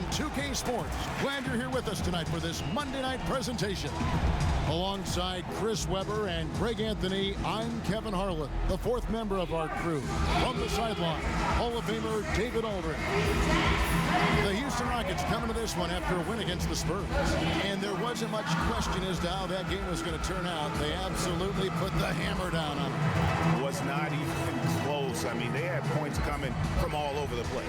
2K Sports. Glad you're here with us tonight for this Monday night presentation. Alongside Chris Webber and Greg Anthony, I'm Kevin Harlan, the fourth member of our crew. From the sideline, Hall of Famer David Aldridge. The Houston Rockets coming to this one after a win against the Spurs. And there wasn't much question as to how that game was going to turn out. They absolutely put the hammer down on them. Was not even close. I mean, they had points coming from all over the place.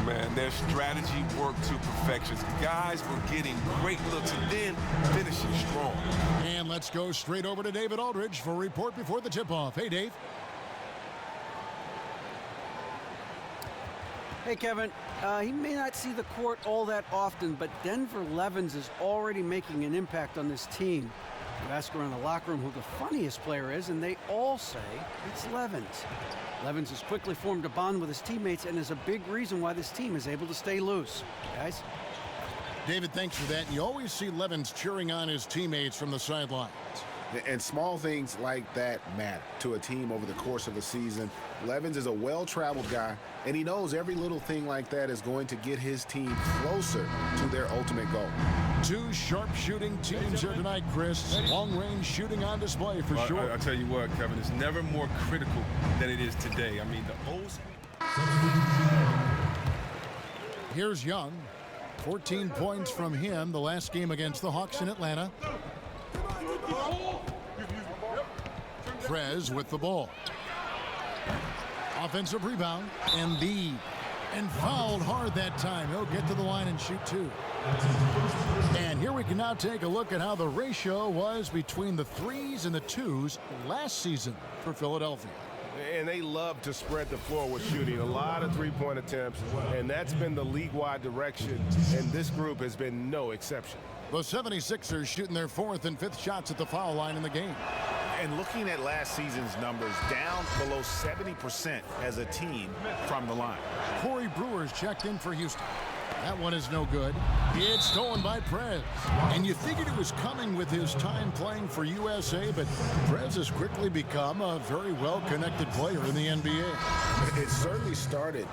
Man, their strategy worked to perfection. Guys were getting great looks and then finishing strong. And let's go straight over to David Aldridge for a report before the tip-off. Hey, Dave. Hey, Kevin. He may not see the court all that often, but Denver Levens is already making an impact on this team. You ask around the locker room who the funniest player is, and they all say it's Levens. Levens has quickly formed a bond with his teammates and is a big reason why this team is able to stay loose. Guys? David, thanks for that. You always see Levens cheering on his teammates from the sidelines. And small things like that matter to a team over the course of a season. Levens is a well-traveled guy, and he knows every little thing like that is going to get his team closer to their ultimate goal. Two sharp-shooting teams here tonight, Chris. Long-range shooting on display for sure. I'll tell you what, Kevin, it's never more critical than it is today. I mean, the old... Here's Young. 14 points from him the last game against the Hawks in Atlanta. Prez with the ball. Offensive rebound. And fouled hard that time. He'll get to the line and shoot two. And here we can now take a look at how the ratio was between the threes and the twos last season for Philadelphia. And they love to spread the floor with shooting. A lot of three-point attempts, and that's been the league-wide direction, and this group has been no exception. The 76ers shooting their fourth and fifth shots at the foul line in the game. And looking at last season's numbers, down below 70% as a team from the line. Corey Brewer's checked in for Houston. That one is no good. It's stolen by Prez. And you figured it was coming with his time playing for USA, but Prez has quickly become a very well-connected player in the NBA. It certainly started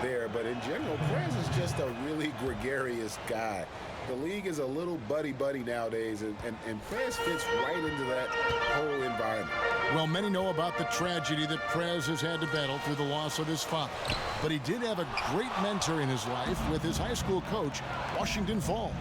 there, but in general, Prez is just a really gregarious guy. The league is a little buddy-buddy nowadays, and Prez fits right into that whole environment. Well, many know about the tragedy that Prez has had to battle through the loss of his father. But he did have a great mentor in his life with his high school coach, Washington Falls.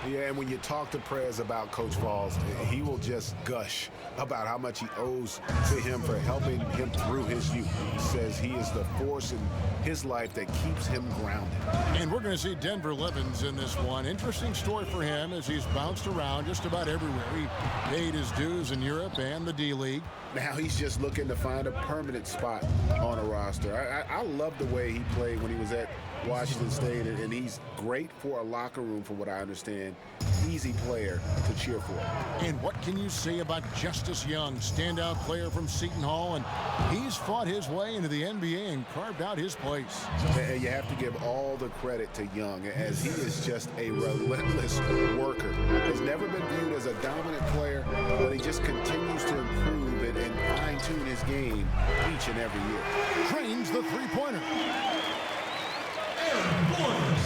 Yeah, and when you talk to Prez about Coach Falls, he will just gush about how much he owes to him for helping him through his youth. He says he is the force in his life that keeps him grounded. And we're going to see Denver Levens in this one. Interesting story for him as he's bounced around just about everywhere. He paid his dues in Europe and the D-League. Now he's just looking to find a permanent spot on a roster. I love the way he played when he was at Washington State, and he's great for a locker room, from what I understand. Easy player to cheer for. And what can you say about Justice Young, standout player from Seton Hall, and he's fought his way into the NBA and carved out his place. And you have to give all the credit to Young, as he is just a relentless worker. Has never been viewed as a dominant player, but he just continues to improve and fine-tune his game each and every year. Trains the three-pointer.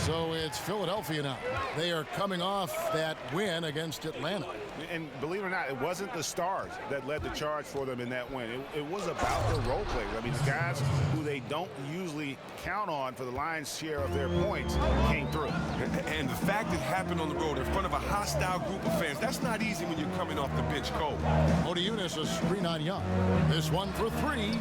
So it's Philadelphia now. They are coming off that win against Atlanta. And believe it or not, it wasn't the stars that led the charge for them in that win. It was about the role players. I mean, the guys who they don't usually count on for the lion's share of their points came through. And the fact it happened on the road in front of a hostile group of fans, that's not easy when you're coming off the bench cold. Odiunas, a screen on Young. This one for three.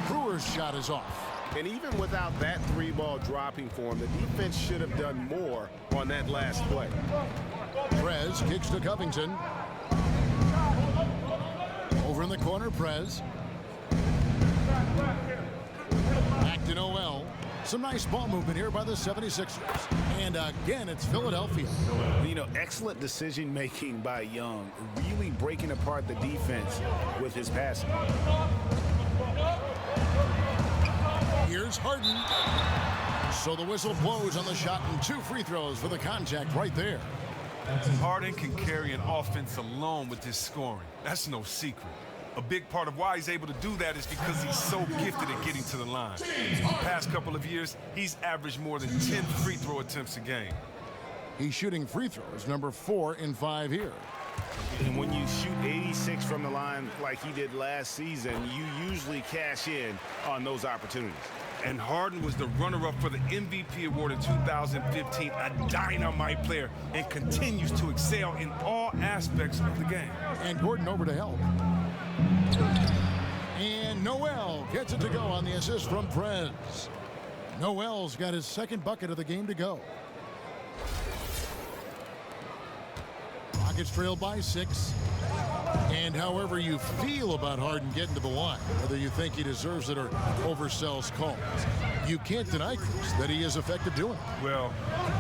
Brewer's shot is off. And even without that three-ball dropping for him, the defense should have done more on that last play. Prez kicks to Covington. Over in the corner, Prez. Back to Noel. Some nice ball movement here by the 76ers. And again, it's Philadelphia. You know, excellent decision-making by Young, really breaking apart the defense with his passing. Here's Harden. So the whistle blows on the shot, and 2 free throws for the contact right there. Harden can carry an offense alone with his scoring. That's no secret. A big part of why he's able to do that is because he's so gifted at getting to the line. The past couple of years, he's averaged more than 10 free throw attempts a game. He's shooting free throws, number 4 in 5 here. And when you shoot 86 from the line like he did last season, you usually cash in on those opportunities. And Harden was the runner-up for the MVP award in 2015, a dynamite player, and continues to excel in all aspects of the game. And Gordon over to help. And Noel gets it to go on the assist from Prez. Noel's got his second bucket of the game to go. Rockets trail by 6. And however you feel about Harden getting to the line, whether you think he deserves it or oversells calls, you can't deny, Chris, that he is effective doing it. Well,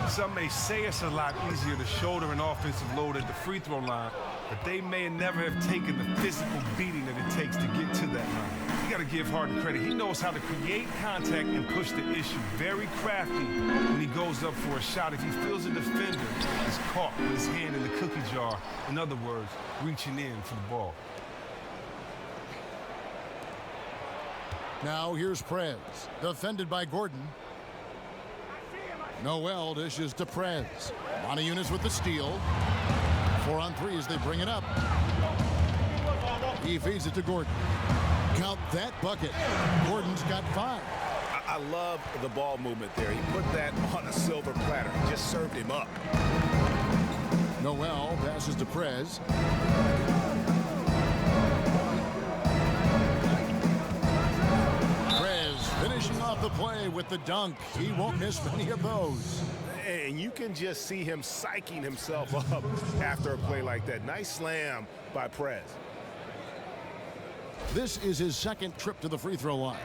some may say it's a lot easier to shoulder an offensive load at the free throw line, but they may never have taken the physical beating that it takes to get to that line. You got to give Harden credit. He knows how to create contact and push the issue. Very crafty when he goes up for a shot. If he feels a defender is caught with his hand in the cookie jar, in other words, reaching in for the ball. Now here's Prez, defended by Gordon. Noel dishes to Prez. Moniunas with the steal. 4 on 3 as they bring it up. He feeds it to Gordon. Count that bucket. Gordon's got 5. I love the ball movement there. He put that on a silver platter. Just served him up. Noel passes to Prez. Prez finishing off the play with the dunk. He won't miss many of those. And you can just see him psyching himself up after a play like that. Nice slam by Prez. This is his second trip to the free throw line.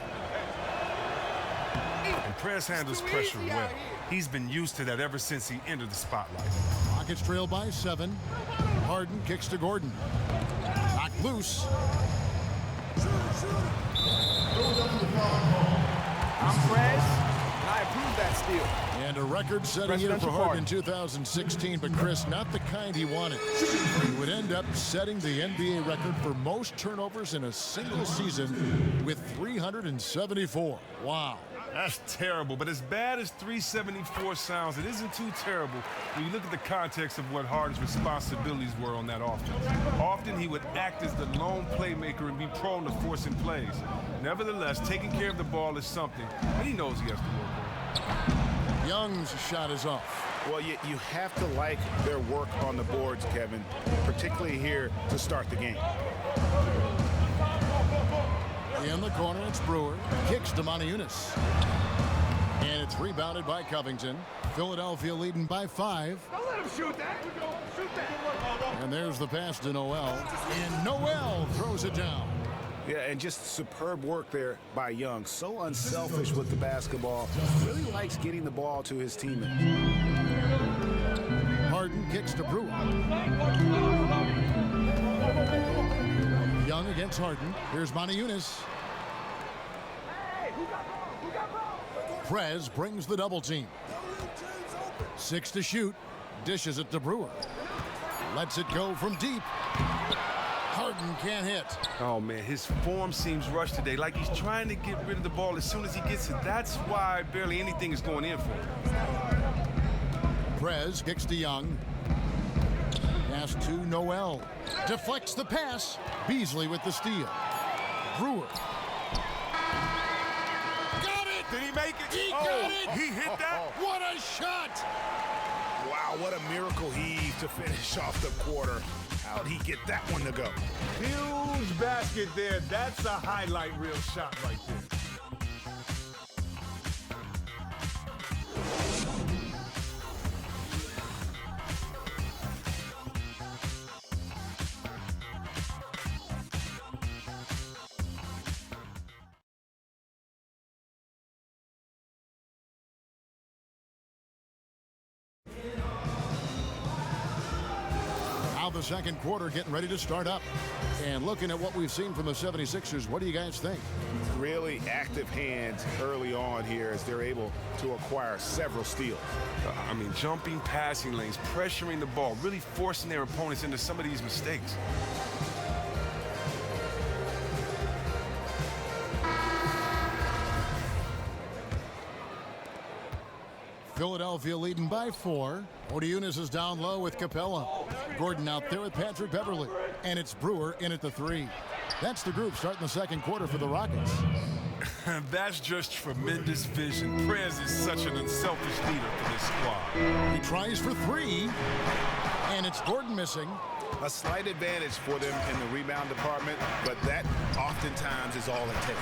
And Prez handles pressure well. He's been used to that ever since he entered the spotlight. Rockets trail by 7. Harden kicks to Gordon. Knocked loose. I'm Prez, and I approve that steal. And a record-setting year for Harden in 2016, but Chris, not the kind he wanted. He would end up setting the NBA record for most turnovers in a single season with 374. Wow. That's terrible, but as bad as 374 sounds, it isn't too terrible when you look at the context of what Harden's responsibilities were on that offense. Often he would act as the lone playmaker and be prone to forcing plays. Nevertheless, taking care of the ball is something, and he knows he has to work on. Young's shot is off. Well, you have to like their work on the boards, Kevin, particularly here to start the game. In the corner, it's Brewer. Kicks to Moniunas. And it's rebounded by Covington. Philadelphia leading by 5. Don't let him shoot that. Shoot that. And there's the pass to Noel. And Noel throws it down. Yeah, and just superb work there by Young. So unselfish with the basketball. Really likes getting the ball to his teammates. Harden kicks to Brewer. Young against Harden. Here's Moniunas. Prez brings the double team. 6 to shoot. Dishes it to Brewer. Lets it go from deep. Harden can't hit. Oh, man, his form seems rushed today, like he's trying to get rid of the ball as soon as he gets it. That's why barely anything is going in for him. Prez kicks to Young. Pass to Noel. Deflects the pass. Beasley with the steal. Brewer. Got it! Did he make it? He got it! He hit that? What a shot! Wow, what a miracle heave to finish off the quarter. How'd he get that one to go? Huge basket there. That's a highlight reel shot right there. The second quarter getting ready to start up. And looking at what we've seen from the 76ers, what do you guys think? Really active hands early on here as they're able to acquire several steals. I mean, jumping passing lanes, pressuring the ball, really forcing their opponents into some of these mistakes. Philadelphia leading by 4. Odiunas is down low with Capella. Gordon out there with Patrick Beverly. And it's Brewer in at the 3. That's the group starting the second quarter for the Rockets. That's just tremendous vision. Prez is such an unselfish leader for this squad. He tries for 3. And it's Gordon missing. A slight advantage for them in the rebound department, but that oftentimes is all it takes.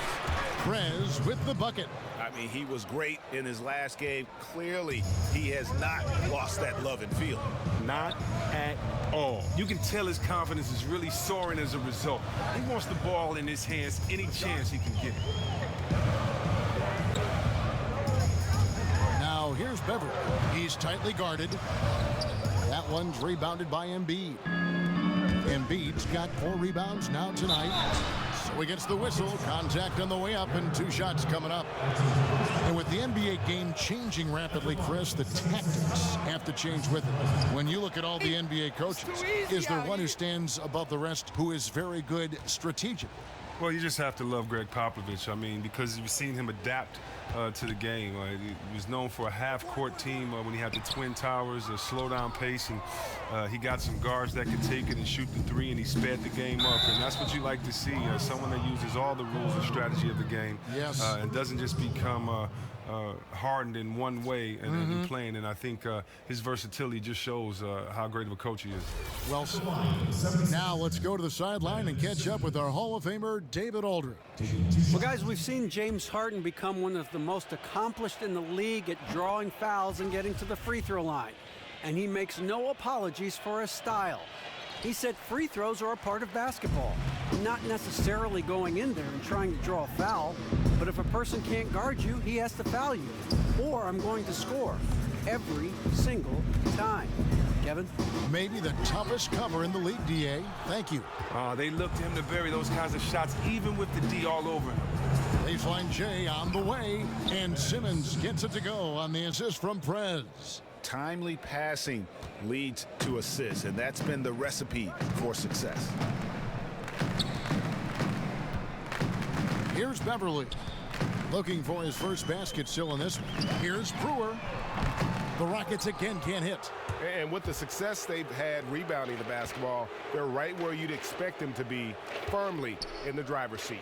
Prez with the bucket. I mean, he was great in his last game. Clearly, he has not lost that love and feel. Not at all. You can tell his confidence is really soaring as a result. He wants the ball in his hands any chance he can get it. Now here's Beverly. He's tightly guarded. That one's rebounded by Embiid. Embiid's got 4 rebounds now tonight. So he gets the whistle, contact on the way up, and 2 shots coming up. And with the NBA game changing rapidly, Chris, the tactics have to change with it. When you look at all the NBA coaches, is there one who stands above the rest who is very good strategically? Well, you just have to love Greg Popovich. I mean, because you've seen him adapt to the game. He was known for a half-court team when he had the Twin Towers, a slow-down pace, and he got some guards that could take it and shoot the 3, and he sped the game up. And that's what you like to see, someone that uses all the rules and strategy of the game. Yes. And doesn't just become hardened in one way and playing. And I think his versatility just shows how great of a coach he is. Well, now let's go to the sideline and catch up with our Hall of Famer, David Aldridge. Well, guys, we've seen James Harden become one of the most accomplished in the league at drawing fouls and getting to the free throw line. And he makes no apologies for his style. He said free throws are a part of basketball, not necessarily going in there and trying to draw a foul, but if a person can't guard you, he has to foul you, or I'm going to score every single time. Kevin? Maybe the toughest cover in the league, D.A. Thank you. They look to him to bury those kinds of shots, even with the D all over him. Baseline J on the way, and Simmons gets it to go on the assist from Prez. Timely passing leads to assists, and that's been the recipe for success. Here's Beverly, looking for his first basket still in this one. Here's Brewer. The Rockets again can't hit. And with the success they've had rebounding the basketball, they're right where you'd expect them to be, firmly in the driver's seat.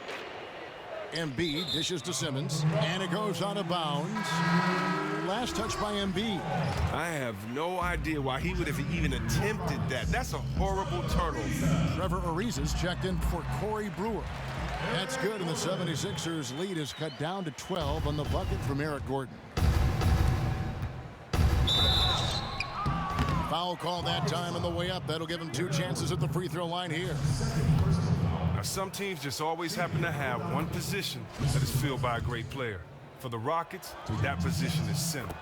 Embiid dishes to Simmons, and it goes out of bounds. Last touch by Embiid. I have no idea why he would have even attempted that. That's a horrible turnover. Trevor Ariza's checked in for Corey Brewer. That's good, and the 76ers lead is cut down to 12 on the bucket from Eric Gordon. Foul call that time on the way up. That'll give him 2 chances at the free throw line here. Now, some teams just always happen to have one position that is filled by a great player. For the Rockets, that position is center.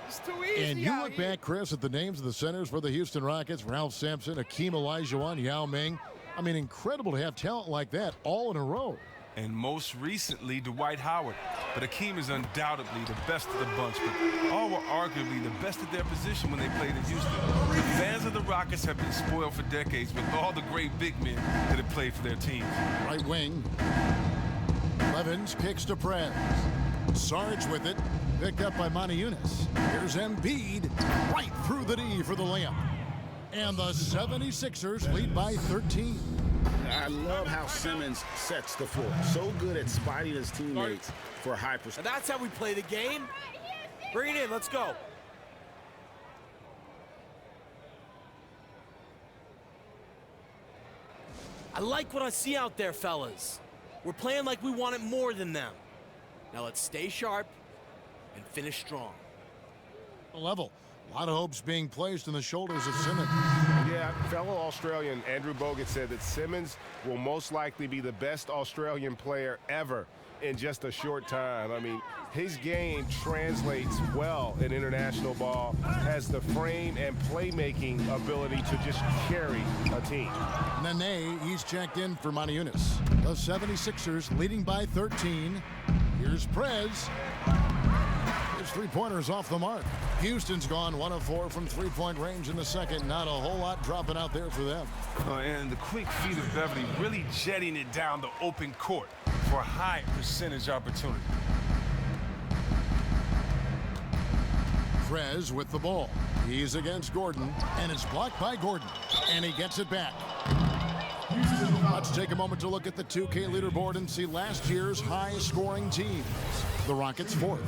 It's too easy. And you look back, Chris, at the names of the centers for the Houston Rockets: Ralph Sampson, Hakeem Olajuwon, Yao Ming. I mean, incredible to have talent like that all in a row. And most recently, Dwight Howard. But Hakeem is undoubtedly the best of the bunch, but all were arguably the best at their position when they played in Houston. The fans of the Rockets have been spoiled for decades with all the great big men that have played for their teams. Right wing. Levens kicks to Prez. Sarge with it. Picked up by Odiunas. Here's Embiid right through the D for the layup. And the 76ers lead by 13. I love how Simmons sets the floor. So good at spotting his teammates for high percentage. And that's how we play the game. Bring it in. Let's go. I like what I see out there, fellas. We're playing like we want it more than them. Now let's stay sharp and finish strong. Level. A lot of hopes being placed on the shoulders of Simmons. Yeah, fellow Australian Andrew Bogut said that Simmons will most likely be the best Australian player ever in just a short time. I mean, his game translates well in international ball, has the frame and playmaking ability to just carry a team. Nene, he's checked in for Odiunas. The 76ers leading by 13. Here's Prez. His three-pointers off the mark. Houston's gone 1 of 4 from three-point range in the second. Not a whole lot dropping out there for them. And the quick feet of Beverly really jetting it down the open court for a high percentage opportunity. Prez with the ball. He's against Gordon, and it's blocked by Gordon, and he gets it back. Let's take a moment to look at the 2K leaderboard and see last year's high-scoring teams. The Rockets fourth.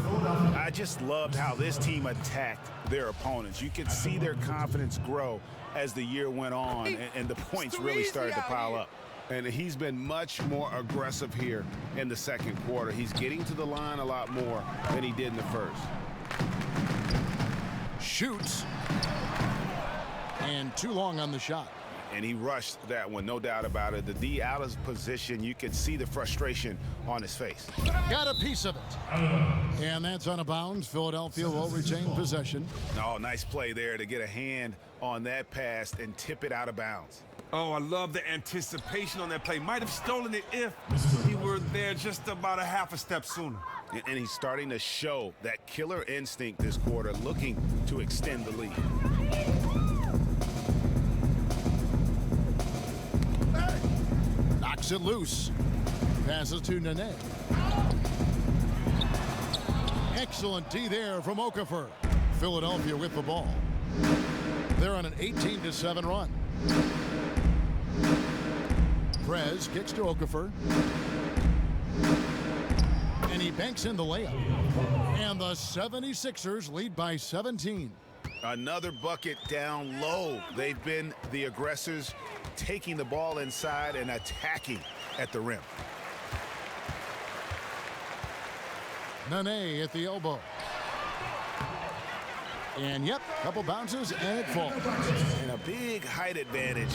I just loved how this team attacked their opponents. You could see their confidence grow as the year went on, and the points really started to pile up. And he's been much more aggressive here in the second quarter. He's getting to the line a lot more than he did in the first. Shoots. And too long on the shot. And he rushed that one, no doubt about it. The D out of position, you could see the frustration on his face. Got a piece of it. And that's out of bounds. Philadelphia will retain possession. Oh, nice play there to get a hand on that pass and tip it out of bounds. Oh, I love the anticipation on that play. Might have stolen it if he were there just about a half a step sooner. And he's starting to show that killer instinct this quarter, looking to extend the lead. Knocks it loose. Passes to Nene. Excellent D there from Okafor. Philadelphia with the ball. They're on an 18-7 run. Prez kicks to Okafor. And he banks in the layup. And the 76ers lead by 17. Another bucket down low. They've been the aggressors, taking the ball inside and attacking at the rim. Nene at the elbow. And yep, couple bounces and it falls. And a big height advantage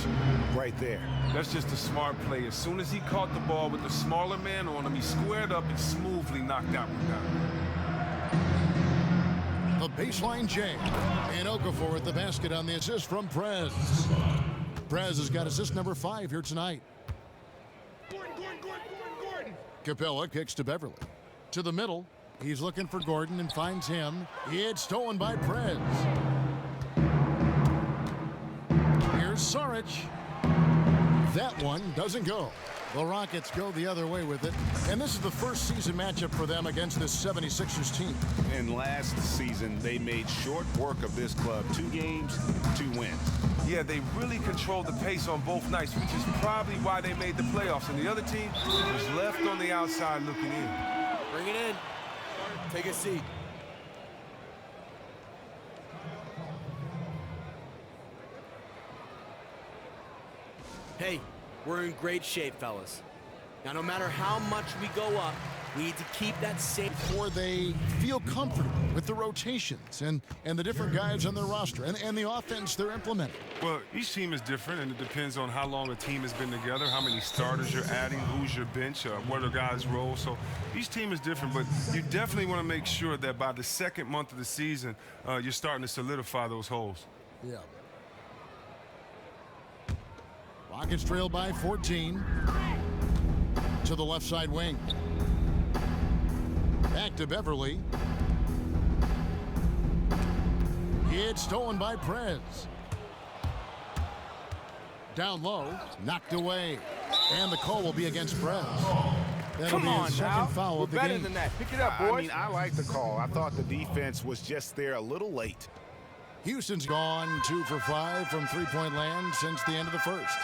right there. That's just a smart play. As soon as he caught the ball with the smaller man on him, he squared up and smoothly knocked that one down. The baseline J. And Okafor at the basket on the assist from Prez. Prez has got assist number 5 here tonight. Gordon. Capella kicks to Beverly. To the middle. He's looking for Gordon and finds him. It's stolen by Prez. Here's Saric. That one doesn't go. The Rockets go the other way with it. And this is the first season matchup for them against this 76ers team. And last season, they made short work of this club. 2 games, 2 wins. Yeah, they really controlled the pace on both nights, which is probably why they made the playoffs. And the other team was left on the outside looking in. Bring it in. Take a seat. Hey, we're in great shape, fellas. Now, no matter how much we go up, we need to keep that same... Before they feel comfortable with the rotations and the different guys on their roster and the offense they're implementing. Well, each team is different, and it depends on how long a team has been together, how many starters you're adding, who's your bench, what are guys' roles. So each team is different, but you definitely want to make sure that by the second month of the season, you're starting to solidify those holes. Yeah. Rockets trail by 14 to the left side wing. Back to Beverly. It's stolen by Prez. Down low, knocked away. And the call will be against Prez. That'll be his second foul of the game. Than that. Pick it up, boys. I mean, I like the call. I thought the defense was just there a little late. Houston's gone 2 for 5 from three-point land since the end of the first.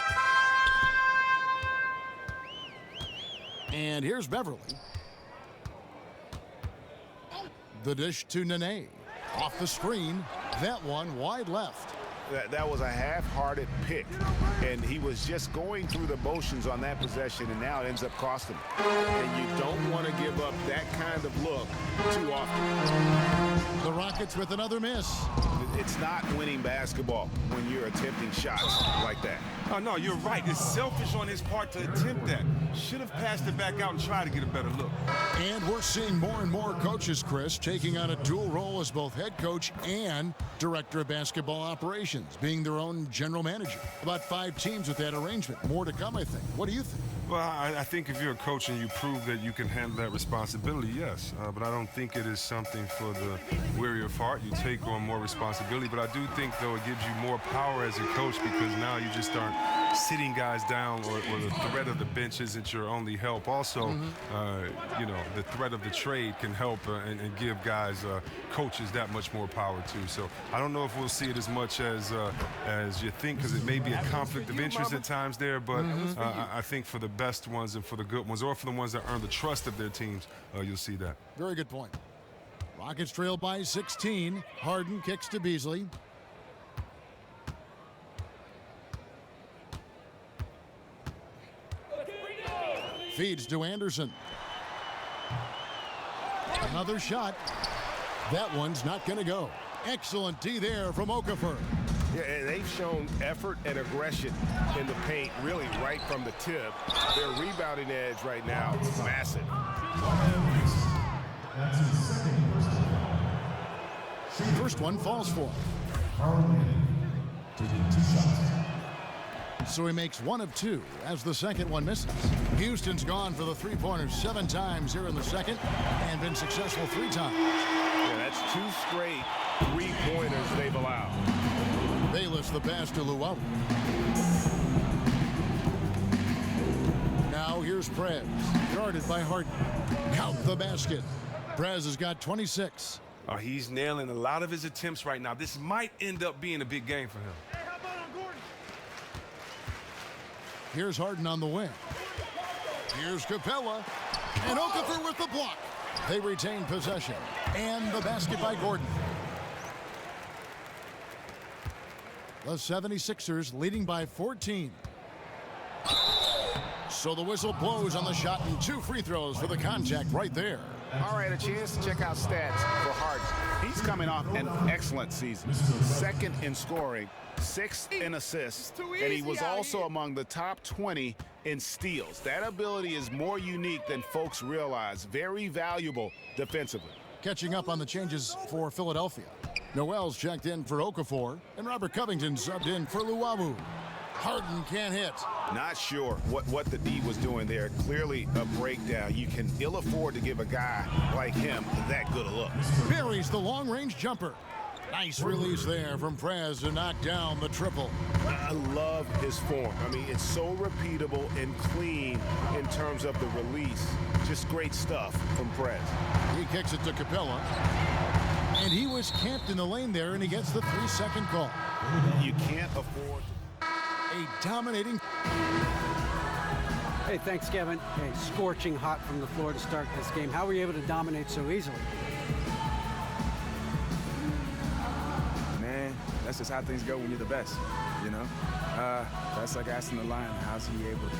And here's Beverly. The dish to Nene. Off the screen. That one wide left. That was a half-hearted pick, and he was just going through the motions on that possession, and now it ends up costing him. And you don't want to give up that kind of look too often. The Rockets with another miss. It's not winning basketball when you're attempting shots like that. Oh, no, you're right. It's selfish on his part to attempt that. Should have passed it back out and tried to get a better look. And we're seeing more and more coaches, Chris, taking on a dual role as both head coach and director of basketball operations, being their own general manager. About 5 teams with that arrangement. More to come, I think. What do you think? Well, I think if you're a coach and you prove that you can handle that responsibility, yes. But I don't think it is something for the weary of heart. You take on more responsibility. But I do think, though, it gives you more power as a coach because now you just aren't sitting guys down or the threat of the bench isn't your only help. Also, you know, the threat of the trade can help and give guys, coaches that much more power too. So I don't know if we'll see it as much as you think, because it may be a conflict of interest at times there, but I think for the best ones and for the good ones, or for the ones that earn the trust of their teams, you'll see that. Very good point. Rockets trail by 16. Harden kicks to Beasley. Feeds to Anderson. Another shot. That one's not going to go. Excellent D there from Okafor. Yeah, and they've shown effort and aggression in the paint, really right from the tip. Their rebounding edge right now is massive. First one falls for him. So he makes 1 of 2 as the second one misses. Houston's gone for the three-pointers 7 times here in the second and been successful 3 times. Yeah, that's 2 straight three-pointers they've allowed. Bayless the pass to Luau. Now here's Prez, guarded by Harden. Count the basket. Prez has got 26. He's nailing a lot of his attempts right now. This might end up being a big game for him. Here's Harden on the wing. Here's Capella. And Okafor with the block. They retain possession. And the basket by Gordon. The 76ers leading by 14. So the whistle blows on the shot and 2 free throws for the contact right there. All right, a chance to check out stats for Harden. He's coming off an excellent season. 2nd in scoring, 6th in assists, and he was also among the top 20 in steals. That ability is more unique than folks realize. Very valuable defensively. Catching up on the changes for Philadelphia. Noel's checked in for Okafor, and Robert Covington subbed in for Luau. Harden can't hit. Not sure what the D was doing there. Clearly a breakdown. You can ill afford to give a guy like him that good a look. Buries the long-range jumper. Nice release there from Prez to knock down the triple. I love his form. I mean, it's so repeatable and clean in terms of the release. Just great stuff from Prez. He kicks it to Capella. And he was camped in the lane there, and he gets the 3-second call. You can't afford a dominating. Hey, thanks, Kevin. Hey, scorching hot from the floor to start this game. How were you able to dominate so easily? Man, that's just how things go when you're the best, you know? That's like asking the lion, how's he able to...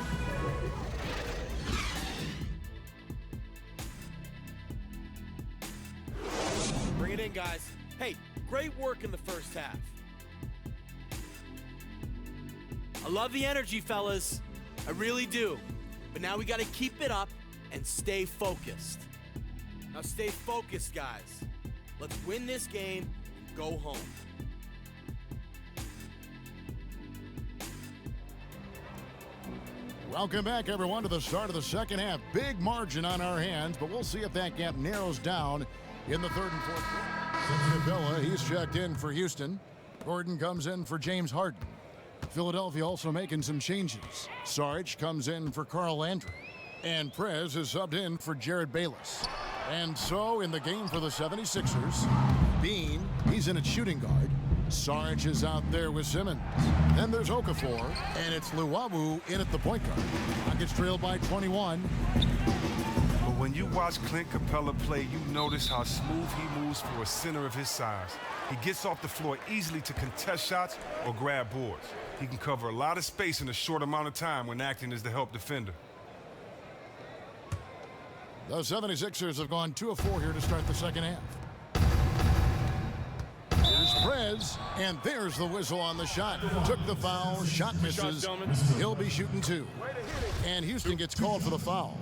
Bring it in, guys. Hey, great work in the first half. I love the energy, fellas. I really do. But now we got to keep it up and stay focused. Now stay focused, guys. Let's win this game and go home. Welcome back, everyone, to the start of the second half. Big margin on our hands, but we'll see if that gap narrows down in the third and fourth quarter. Capella, he's checked in for Houston. Gordon comes in for James Harden. Philadelphia also making some changes. Sarge comes in for Carl Landry. And Prez is subbed in for Jared Bayless. And so in the game for the 76ers, Bean, he's in at shooting guard. Sarge is out there with Simmons. Then there's Okafor, and it's Luau in at the point guard. Rockets trail by 21. But when you watch Clint Capella play, you notice how smooth he moves for a center of his size. He gets off the floor easily to contest shots or grab boards. He can cover a lot of space in a short amount of time when acting as the help defender. The 76ers have gone 2 of 4 here to start the second half. Here's Prez, and there's the whistle on the shot. Took the foul, shot misses. He'll be shooting 2. And Houston gets called for the foul.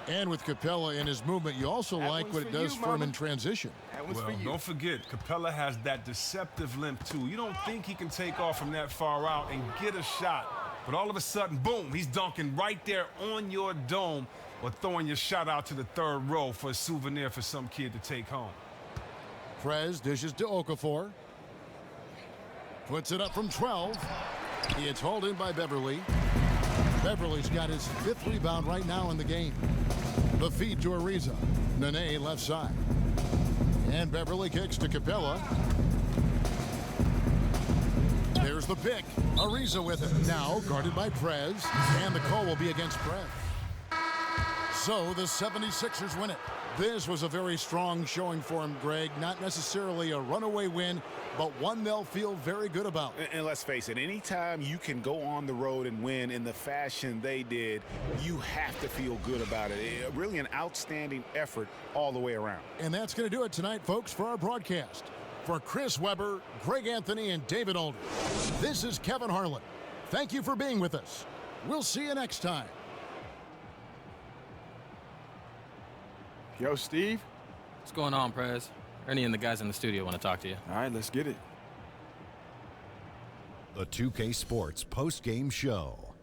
And with Capella in his movement, you also like what it does for him in transition. Well, don't forget, Capella has that deceptive limp, too. You don't think he can take off from that far out and get a shot. But all of a sudden, boom, he's dunking right there on your dome or throwing your shot out to the third row for a souvenir for some kid to take home. Prez dishes to Okafor. Puts it up from 12. It's hauled in by Beverly. Beverly's got his 5th rebound right now in the game. The feed to Ariza. Nene left side. And Beverly kicks to Capella. There's the pick. Ariza with it. Now guarded by Prez. And the call will be against Prez. So the 76ers win it. This was a very strong showing for him, Greg. Not necessarily a runaway win, but one they'll feel very good about. And let's face it, anytime you can go on the road and win in the fashion they did, you have to feel good about it. Really an outstanding effort all the way around. And that's going to do it tonight, folks, for our broadcast. For Chris Webber, Greg Anthony, and David Aldridge, this is Kevin Harlan. Thank you for being with us. We'll see you next time. Yo, Steve. What's going on, Prez? Ernie and the guys in the studio want to talk to you. All right, let's get it. The 2K Sports post-game show.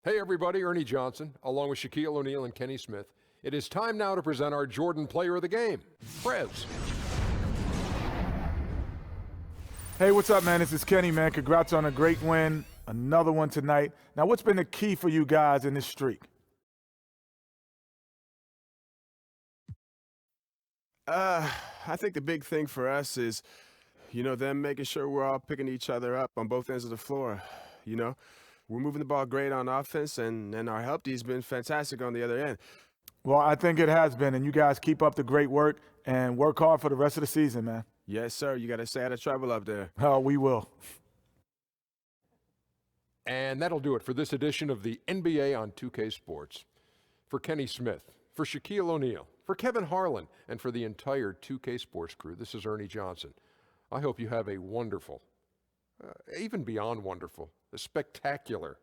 Hey everybody, Ernie Johnson, along with Shaquille O'Neal and Kenny Smith. It is time now to present our Jordan Player of the Game, Prez. Hey, what's up, man? This is Kenny, man. Congrats on a great win. Another one tonight. Now, what's been the key for you guys in this streak? I think the big thing for us is, them making sure we're all picking each other up on both ends of the floor. We're moving the ball great on offense, and our help D's been fantastic on the other end. Well, I think it has been, and you guys keep up the great work and work hard for the rest of the season, man. Yes, sir. You got to stay out of trouble up there. Oh, we will. And that'll do it for this edition of the NBA on 2K Sports. For Kenny Smith, for Shaquille O'Neal, for Kevin Harlan, and for the entire 2K Sports crew, this is Ernie Johnson. I hope you have a wonderful, even beyond wonderful, a spectacular